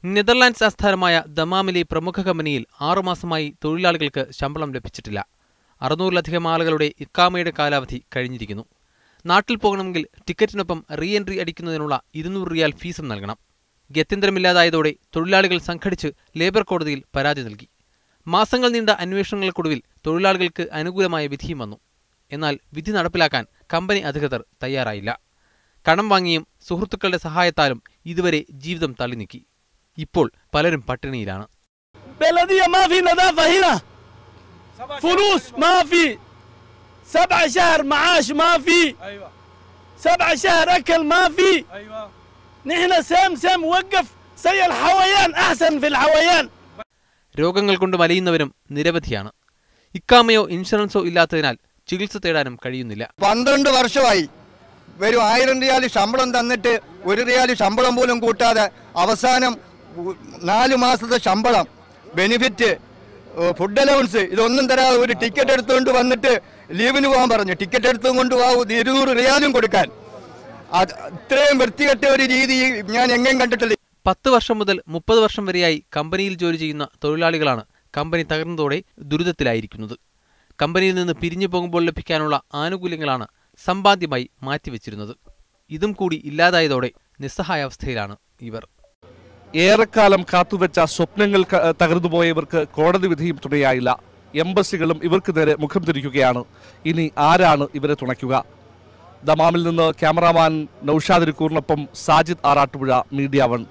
Netherlands ആസ്ഥാനമായ ദമാമിലെ പ്രമുഖ കമ്പനിയിൽ 6 മാസമായി തൊഴിലാളികൾക്ക് ശമ്പളം ലഭിച്ചിട്ടില്ല. 600-ലധികം ആളുകളുടെ ഇക്കാമയുടെ കാലാവധി കഴിഞ്ഞിരിക്കുന്നു. നാട്ടിൽ പോകണമെങ്കിൽ ടിക്കറ്റിനൊപ്പം റീ എൻട്രി അടിക്കുന്നതിനുള്ള 200 റിയാൽ ഫീസും നൽകണം. ഗത്യന്തരമില്ലാതായതോടെ തൊഴിലാളികൾ സംഘടിച്ച് ലേബർ കോടതിയിൽ പരാതി നൽകി. മാസങ്ങൾ നീണ്ട അന്വേഷണങ്ങൾക്കൊടുവിൽ തൊഴിലാളികൾക്ക് അനുകൂലമായ വിധിയും വന്നു. എന്നാൽ വിധി നടപ്പിലാക്കാൻ കമ്പനി അധികൃതർ തയ്യാറായില്ല. കടം വാങ്ങിയും സുഹൃത്തുക്കളുടെ സഹായത്താലും ഇതുവരെ ജീവിതം തള്ളി നീക്കി. ഇപ്പോൾ പലരും പട്ടിണിയിലാണ്. രോഗങ്ങൾ കൊണ്ട് വലയുന്നവരും നിരവധിയാണ്. ഇക്കാമയോ ഇൻഷുറൻസോ ഇല്ലാത്തതിനാൽ ചികിത്സ തേടാനും കഴിയുന്നില്ല. 12 വർഷമായി വരും 1000 റിയാൽ ശമ്പളം തന്നിട്ട് 1 റിയാൽ ശമ്പളം പോലും കൂട്ടാതെ അവസാനം 4 മാസത്തെ ശമ്പളം, ബെനിഫിറ്റ്, ഫുഡ് അലവൻസ് ഇതൊന്നും തരാതെ ഒരു ടിക്കറ്റ് എടുത്തുകൊണ്ട് വന്നിട്ട് ലീവിന് പോകാൻ പറഞ്ഞു. ടിക്കറ്റ് എടുത്തുകൊണ്ട് പോകാൻ 200 റിയാലും കൊടുക്കാൻ. ഇത്രയും വൃത്തികെട്ട ഒരു രീതി ഞാൻ എങ്ങും കണ്ടിട്ടില്ല. 10 വർഷം മുതൽ 30 വർഷം വരെയായി കമ്പനിയിൽ ജോലി ചെയ്യുന്ന തൊഴിലാളികളാണ് കമ്പനി തകർന്നതോടെ ദുരിതത്തിലായിരിക്കുന്നത്. കമ്പനിയിൽ നിന്ന് പിരിഞ്ഞു പോകുമ്പോൾ ലഭിക്കാനുള്ള ആനുകൂല്യങ്ങളാണ് സമ്പാദ്യമായി മാറ്റിവെച്ചിരുന്നത്. ഇതും കൂടി ഇല്ലാതായതോടെ നിസ്സഹായാവസ്ഥയിലാണ് ഇവർ. ഏറെക്കാലം കാത്തുവെച്ച സ്വപ്നങ്ങൾ തകർന്നുപോയവർക്ക് കോടതി വിധിയും തുണയായില്ല. എംബസികളും ഇവർക്ക് നേരെ മുഖം തിരിക്കുകയാണ്. ഇനി ആരാണ് ഇവരെ തുണയ്ക്കുക? ദമാമിൽ നിന്ന് ക്യാമറാമാൻ നൌഷാദ് ഇരിക്കൂറിനൊപ്പം സാജിദ് ആറാട്ടുപുഴ, മീഡിയ 1.